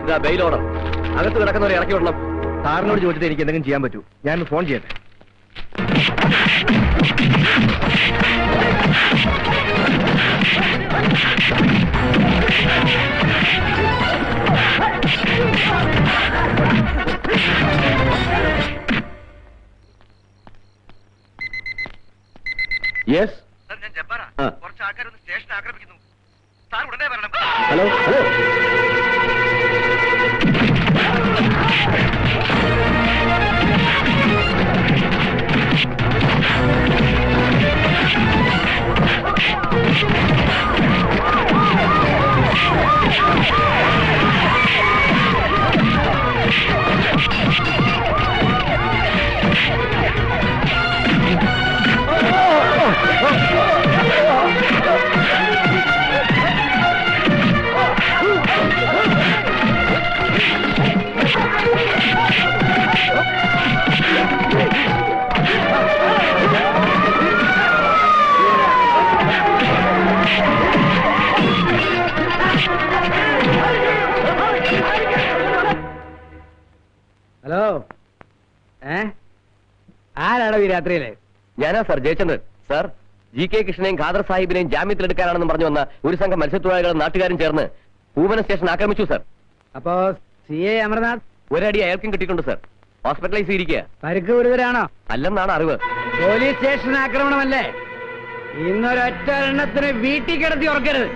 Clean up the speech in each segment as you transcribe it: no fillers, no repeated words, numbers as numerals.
ഇതാ bail order. അകത്ത് കിടക്കുന്നവരെ ഇറക്കി വിടണം. സാറിനോട് ചോദിച്ചിട്ട് എനിക്ക് എന്തെങ്കിലും ചെയ്യാൻ പറ്റൂ. ഞാൻ ഫോൺ ചെയ്യട്ടെ. യെസ് സർ, ഞാൻ ജബ്ബാറാ. കുറച്ച് ആൾക്കാരൊന്ന് സ്റ്റേഷൻ ആക്രമിക്കുന്നു. സാർ ഉടനെ വരണം. Hello hello. ഹലോ, ആരാടോ ഈ രാത്രിയില്? ഞാനാ sir, Jayachandran. Sir, G K കൃഷ്ണനെയും ഖാദർ സാഹിബിനെയും ജാമ്യത്തിലെടുക്കാനാണെന്ന് പറഞ്ഞു വന്ന ഒരു സംഘം മത്സ്യത്തൊഴിലാളികളും നാട്ടുകാരും ചേർന്ന് പൂവന സ്റ്റേഷൻ ആക്രമിച്ചു സർ. അപ്പോ CA അമർനാഥ് ഒരടി അയാൾക്കും കിട്ടിയിട്ടുണ്ട് സർ. ഹോസ്പിറ്റലൈസ് ചെയ്തിരിക്കുക. പരിക്ക് ഗുരുതരാണോ? അല്ലെന്നാണ് അറിവ്. Police station ആക്രമണമല്ലേ? ഇന്നൊരൊറ്റ എണ്ണത്തിന് വീട്ടിൽ കിടത്തി ഉറക്കരുത്.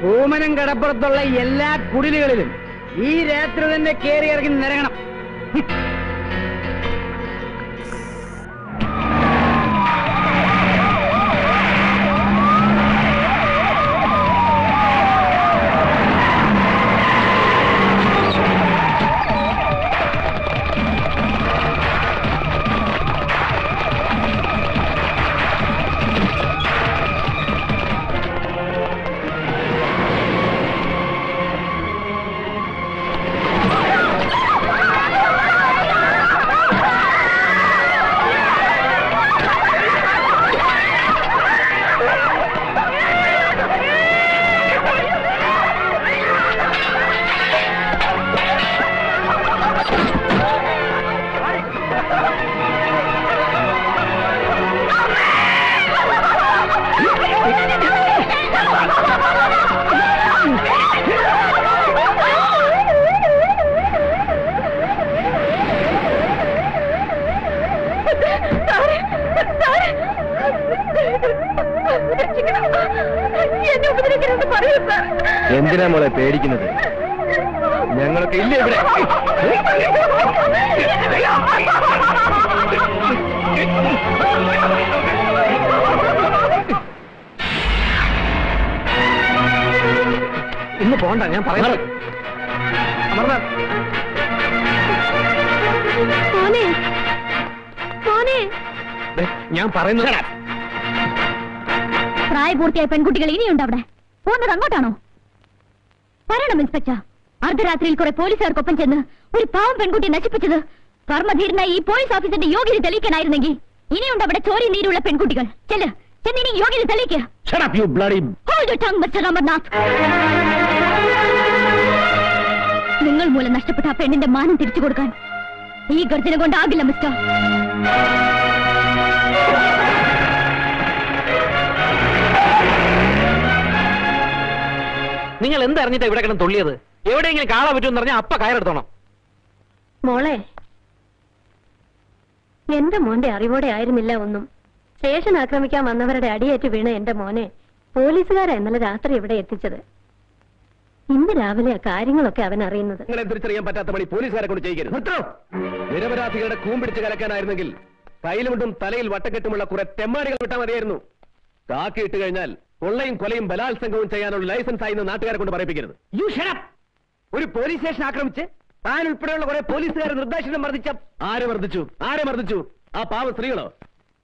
പൂമനം കടപ്പുറത്തുള്ള എല്ലാ കുടിലുകളിലും ഈ രാത്രി തന്നെ കയറി ഇറങ്ങി നിരങ്ങണം. എന്തിനാ മോളെ പേടിക്കുന്നത്? ഞങ്ങളൊക്കെ ഇല്ല ഇവിടെ. ഇന്ന് പോണ്ട, ഞാൻ പറയുന്നത്. അമർനാഥ്, ഞാൻ പറയുന്നത്. പ്രായപൂർത്തിയായ പെൺകുട്ടികൾ ഇനിയുണ്ട് അവിടെ. പോകുന്നത് അങ്ങോട്ടാണോ? പറയണം ഇൻസ്പെക്ടർ. അർദ്ധരാത്രിയിൽ കുറെ പോലീസുകാർക്കൊപ്പം ചെന്ന് ഒരു പാവം പെൺകുട്ടിയെ നശിപ്പിച്ചത് കർമ്മധീരനായ ഈ പോലീസ് ഓഫീസറിന്റെ യോഗ്യത തെളിയിക്കാനായിരുന്നെങ്കിൽ ഇനിയുണ്ട് അവിടെ ചോരി നീരുള്ള പെൺകുട്ടികൾ. ചെന്നിനി യോഗ്യത തെളിയിക്കുക. നിങ്ങൾ മൂലം നഷ്ടപ്പെട്ട ആ പെണ്ണിന്റെ മാനം തിരിച്ചു കൊടുക്കാൻ ഈ ഗർജന കൊണ്ടാകില്ല മിസ്റ്റർ. നിങ്ങൾ എന്തറിഞ്ഞിട്ടാ ഇവിടെ കിടന്ന് തുള്ളിയത്? എവിടെയെങ്കിലും കാണാൻ പറ്റുമെന്ന് പറഞ്ഞാൽ അപ്പ കയറെടുത്തോണം. മോളെ, എന്റെ മോന്റെ അറിവോടെ ആയിരുന്നില്ല ഒന്നും. സ്റ്റേഷൻ ആക്രമിക്കാൻ വന്നവരുടെ അടിയേറ്റ് വീണ എന്റെ മോനെ പോലീസുകാരാ ഇന്നലെ രാത്രി ഇവിടെ എത്തിച്ചത്. ഇന്ന് രാവിലെ കാര്യങ്ങളൊക്കെ അവൻ അറിയുന്നത്. തിരിച്ചറിയാൻ പറ്റാത്ത പണി പോലീസുകാരെ കൊണ്ട് ചെയ്യരുത്. നിരപരാധികളുടെ കൂമ്പിടിച്ച് കലക്കാനായിരുന്നെങ്കിൽ കയ്യിലുമുണ്ടും തലയിൽ വട്ടക്കെട്ടുമുള്ള കുറെ തെമ്മാടികൾ വിട്ടാൽ മതിയായിരുന്നു. കാക്കിയിട്ട് കഴിഞ്ഞാൽ കൊള്ളയും കൊലയും ബലാത്സംഗവും ചെയ്യാനുള്ള ലൈസൻസ് ആയി നാട്ടുകാരെ കൊണ്ട് പറയിപ്പിക്കരുത്. You shut up. ഒരു പോലീസ് സ്റ്റേഷൻ ആക്രമിച്ച് താൻ ഉൾപ്പെടെയുള്ള കുറെ പോലീസുകാരെ നിർദ്ദേശം മർദ്ദിച്ച. ആരെ മർദ്ദിച്ചു? ആ പാവ സ്ത്രീകളോ?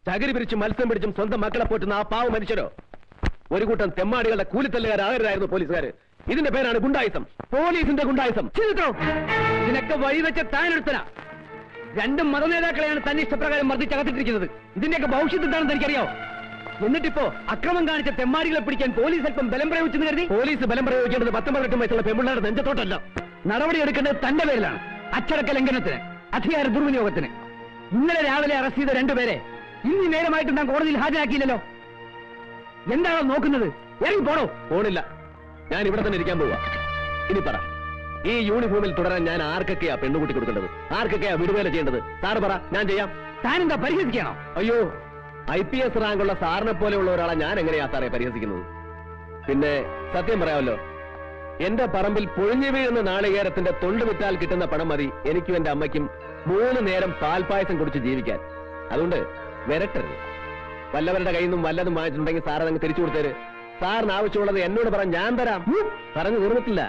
ചകിരി പിരിച്ചും മത്സ്യം പിടിച്ചും സ്വന്തം മക്കളെ പോറ്റുന്ന ആ പാവ മനുഷ്യരോ? ഒരു കൂട്ടം തെമ്മാടികളുടെ കൂലിത്തല്ലുകാരാകരുതായിരുന്നു പോലീസുകാര്. ഇതിന്റെ പേരാണ് ഗുണ്ടായിസം, പോലീസിന്റെ ഗുണ്ടായിസം. ഇതിനൊക്കെ വഴിവെച്ച താനെടുത്തന. രണ്ടും മതനേതാക്കളെയാണ് തന്നെ ഇഷ്ടപ്രകാരം മർദ്ദിച്ചകത്തിട്ടിരിക്കുന്നത്. ഇതിന്റെയൊക്കെ ഭവിഷ്യത്ത് എന്താണെന്ന് എനിക്കറിയോ? എന്നിട്ടിപ്പോ അക്രമം കാണിച്ച തെമ്മാടികളെ പിടിക്കാൻ പോലീസ് അല്പം ബലം പ്രയോഗിച്ചെന്ന് കരുതി. പോലീസ് ബലം പ്രയോഗിക്കേണ്ടത് 19 വയസ്സുള്ള പെൺപിള്ളേരുടെ നെഞ്ചത്തോട്ടല്ല, നടപടിയെടുക്കേണ്ടത് തന്റെ പേരിലാണ്. അച്ചടക്ക ലംഘനത്തിന്, അധികാര ദുർവിനിയോഗത്തിന്. ഇന്നലെ രാവിലെ അറസ്റ്റ് ചെയ്ത 2 പേരെ ഇന്ന് നേരമായിട്ട് താൻ കോടതിയിൽ ഹാജരാക്കിയില്ലല്ലോ. എന്താണോ നോക്കുന്നത്? ഇറങ്ങി പോണോ? പോണില്ല, ഞാൻ ഇവിടെ തന്നെ ഇരിക്കാൻ പോവാ. ഇനി പറ, ഈ യൂണിഫോമിൽ തുടരാൻ ഞാൻ ആർക്കൊക്കെയാ പെണ്ണുകൂട്ടി കൊടുക്കേണ്ടത്? ആർക്കൊക്കെയാ വിടുവേല ചെയ്യേണ്ടത്? സാറ് പറ, ഞാൻ ചെയ്യാം. താനെന്താ പരിഹസിക്കണോ? അയ്യോ, IPS റാങ്കുള്ള സാറിനെ പോലെയുള്ള ഒരാളെ ഞാൻ എങ്ങനെയാ സാറേ പരിഹസിക്കുന്നത്? പിന്നെ സത്യം പറയാമല്ലോ, എന്റെ പറമ്പിൽ പൊഴിഞ്ഞു വീഴുന്ന നാളികേരത്തിന്റെ തൊണ്ട് വിറ്റാൽ കിട്ടുന്ന പണം മതി എനിക്കും എന്റെ അമ്മയ്ക്കും 3 നേരം പാൽപ്പായസം കുടിച്ച് ജീവിക്കാൻ. അതുകൊണ്ട് വരട്ടരുത്. വല്ലവരുടെ കയ്യിൽ നിന്നും വല്ലതും വാങ്ങിച്ചിട്ടുണ്ടെങ്കിൽ സാർ അതങ്ങ് തിരിച്ചു കൊടുത്തേര്. സാറിന് ആവശ്യമുള്ളത് എന്നോട് പറ, ഞാൻ തരാം. പറഞ്ഞു തീർന്നിട്ടില്ല.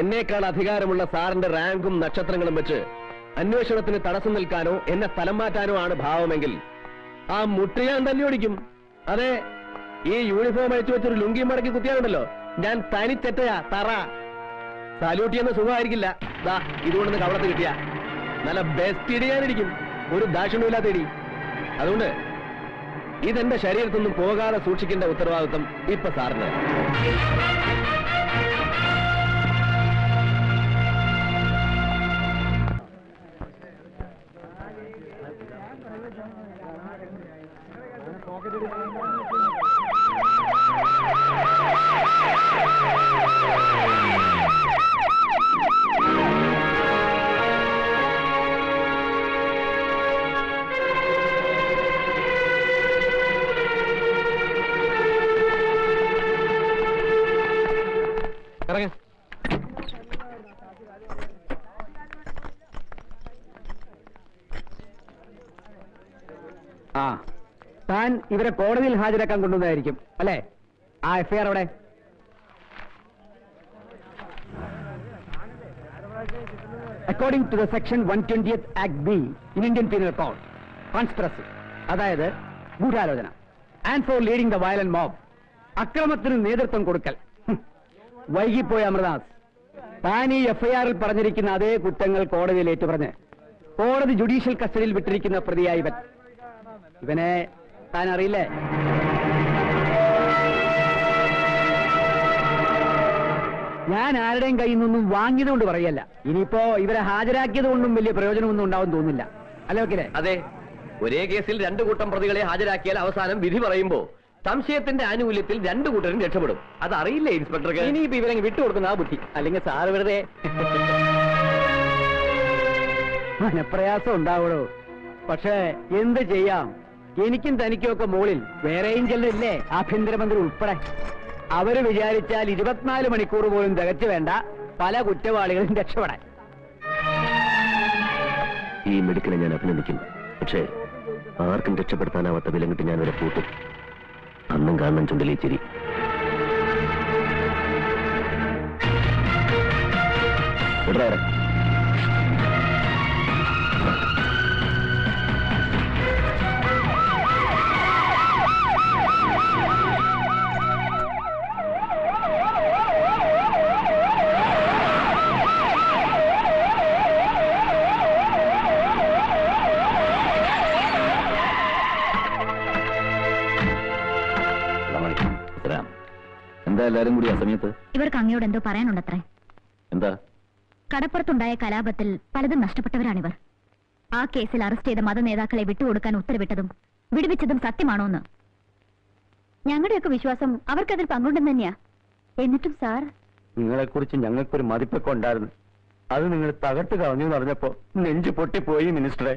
എന്നേക്കാൾ അധികാരമുള്ള സാറിന്റെ റാങ്കും നക്ഷത്രങ്ങളും വെച്ച് അന്വേഷണത്തിന് തടസ്സം നിൽക്കാനോ എന്നെ സ്ഥലം മാറ്റാനോ ആണ് ഭാവമെങ്കിൽ ആ മുട്ട് ഞാൻ തന്നെ ഓടിക്കും. അതെ, ഈ യൂണിഫോം അഴിച്ചു വെച്ചൊരു ലുങ്കി മടക്കി കുത്തിയാലുണ്ടല്ലോ, ഞാൻ തനിച്ചെറ്റയാ തറ. സാല്യൂട്ട് ചെയ്യുന്ന സുഖമായിരിക്കില്ല. ദാ ഇതുകൊണ്ടൊന്ന് കവളത്ത് കിട്ടിയ നല്ല ബെസ്റ്റ് ഇടി ഞാനിരിക്കും, ഒരു ദാക്ഷിണ്യമില്ലാത്ത ഇടി. അതുകൊണ്ട് ഇതെന്റെ ശരീരത്തൊന്നും പോകാതെ സൂക്ഷിക്കേണ്ട ഉത്തരവാദിത്വം ഇപ്പൊ സാറിന്. ആ, താൻ ഇവരെ കോടതിയിൽ ഹാജരാക്കാൻ കൊണ്ടുവന്നതായിരിക്കും അല്ലേ? ആ FIR അവിടെ. According to the section 120th Act B in Indian Penal Code, conspiracy, അതായത് ഗൂഢാലോചന, and for leading the violent mob, അക്രമത്തിന് നേതൃത്വം കൊടുക്കൽ. വൈകിപ്പോയ അമൃതാസ്, താൻ ഈ FIR-ൽ പറഞ്ഞിരിക്കുന്ന അതേ കുറ്റങ്ങൾ കോടതിയിൽ ഏറ്റുപറഞ്ഞ് കോടതി ജുഡീഷ്യൽ കസ്റ്റഡിയിൽ വിട്ടിരിക്കുന്ന പ്രതിയായി ഇവനെ താൻ അറിയില്ലേ? ഞാൻ ആരുടെയും കയ്യിൽ നിന്നൊന്നും വാങ്ങിയത് കൊണ്ട് പറയല്ല. ഇനിയിപ്പോ ഇവരെ ഹാജരാക്കിയത് കൊണ്ടും വലിയ പ്രയോജനമൊന്നും ഉണ്ടാവും തോന്നുന്നില്ല. അല്ലേ വക്കീലേ? അതെ, ഒരേ കേസിൽ 2 കൂട്ടം പ്രതികളെ ഹാജരാക്കിയാൽ അവസാനം വിധി പറയുമ്പോ സംശയത്തിന്റെ ആനുകൂല്യത്തിൽ 2 കൂട്ടരും രക്ഷപ്പെടും. അത് അറിയില്ലേ ഇൻസ്പെക്ടർക്ക്? ഇനിയിപ്പോ ഇവരെ വിട്ടുകൊടുക്കുന്ന ആ ബുദ്ധി, അല്ലെങ്കിൽ സാറ് വെറുതെ മനപ്രയാസം ഉണ്ടാവുള്ളൂ. പക്ഷേ എന്ത് ചെയ്യാം, എനിക്കും തനിക്കും ഒക്കെ മുകളിൽ വേറെയും ചിലരില്ലേ, ആഭ്യന്തരമന്ത്രി ഉൾപ്പെടെ. അവര് വിചാരിച്ചാൽ 24 മണിക്കൂർ പോലും തികച്ചു വേണ്ട പല കുറ്റവാളികളും രക്ഷപ്പെടാൻ. ഈ മെഡിക്കനെ ഞാൻ അഭിനന്ദിക്കുന്നു. പക്ഷേ ആർക്കും രക്ഷപ്പെടുത്താനാവാത്ത വിലങ്ങിട്ട് ഞാൻ വരെ പൂട്ടും. അന്നും കാണണം ചുണ്ടലി ചിരി. എന്താ എല്ലാരും കൂടി ആ സമയത്ത്? ഇവർക്ക് അങ്ങയോട് എന്തോ പറയാനുണ്ടത്രേ. എന്താ? കടപ്പുറത്തുണ്ടായ കലാപത്തിൽ പലതും നഷ്ടപ്പെട്ടവരാണിവർ. ആ കേസിൽ അറസ്റ്റ് ചെയ്ത മതനേതാക്കളെ വിട്ടുകൊടുക്കാൻ ഉത്തരവിട്ടതും വിടുവിച്ചതും സത്യമാണോ എന്ന് ഞങ്ങളുടെയൊക്കെ വിശ്വാസം അവർക്കതിൽ പങ്കുണ്ടെന്ന് തന്നെയാ. എന്നിട്ടും സാർ, നിങ്ങളെക്കുറിച്ച് ഞങ്ങൾക്കൊരു മതിപ്പൊക്കെ ഉണ്ടായിരുന്നു. അത് നിങ്ങൾ തകർത്ത് കളഞ്ഞു പറഞ്ഞപ്പോ നെഞ്ചു പൊട്ടിപ്പോയി മിനിസ്റ്ററെ.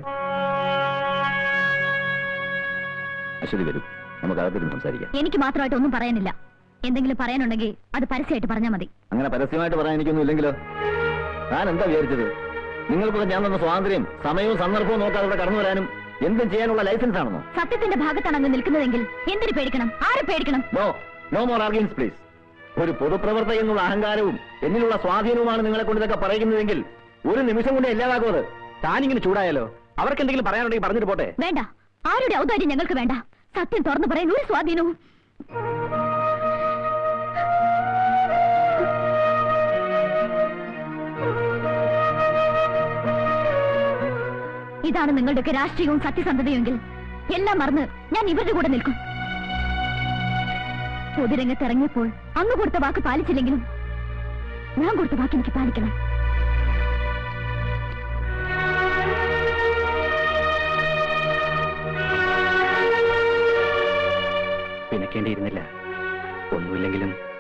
അശ്വതി വരും, നമുക്ക് അകത്തിരുന്ന് സംസാരിക്കാം. എനിക്ക് മാത്രമായിട്ട് ഒന്നും പറയാനില്ല. എന്തെങ്കിലും പറയാനുണ്ടെങ്കിൽ അത് പരസ്യമായിട്ട് പറഞ്ഞാൽ മതി. അങ്ങനെ പരസ്യമായിട്ട് പറയാൻ എനിക്കൊന്നും ഇല്ലെങ്കിലോ? ഞാൻ എന്താ വിചാരിച്ചത്? നിങ്ങൾക്കൊക്കെ ഞാൻ തന്ന സ്വാതന്ത്ര്യം സമയവും സന്ദർഭവും നോക്കാതെ ഇവിടെ കടന്നു വരാനും എന്തും ചെയ്യാനുള്ള ലൈസൻസ് ആണെന്നോ? സത്യത്തിന്റെ ഭാഗത്താണ് അങ്ങ് നിൽക്കുന്നതെങ്കിൽ എന്തിനു പേടിക്കണം? ആരെ പേടിക്കണം? No more arguments please. ഒരു പൊതുപ്രവർത്തക എന്നുള്ള അഹങ്കാരവും എന്നിലുള്ള സ്വാധീനവുമാണ് നിങ്ങളെ കൊണ്ട് ഇതൊക്കെ പറയുന്നതെങ്കിൽ ഒരു നിമിഷം കൊണ്ട് ഇല്ലാതാക്കും അത്. താനിങ്ങനെ ചൂടായാലോ? അവർക്ക് എന്തെങ്കിലും പറയാനുണ്ടെങ്കിൽ പറഞ്ഞിട്ട് പോട്ടെ. വേണ്ട, ആരുടെ ഔദാര്യം ഞങ്ങൾക്ക് വേണ്ട. സത്യം തുറന്നു പറയാൻ ഒരു സ്വാധീനവും. ഇതാണ് നിങ്ങളുടെയൊക്കെ രാഷ്ട്രീയവും സത്യസന്ധതയുമെങ്കിൽ എല്ലാം മറന്ന് ഞാൻ ഇവരുടെ കൂടെ നിൽക്കും. പൊതുരംഗത്ത് ഇറങ്ങിയപ്പോൾ അങ്ങ് കൊടുത്ത വാക്ക് പാലിച്ചില്ലെങ്കിലും ഞാൻ കൊടുത്ത ബാക്കി എനിക്ക് പാലിക്കണം. പിണക്കേണ്ടിയിരുന്നില്ല. ഒന്നുമില്ലെങ്കിലും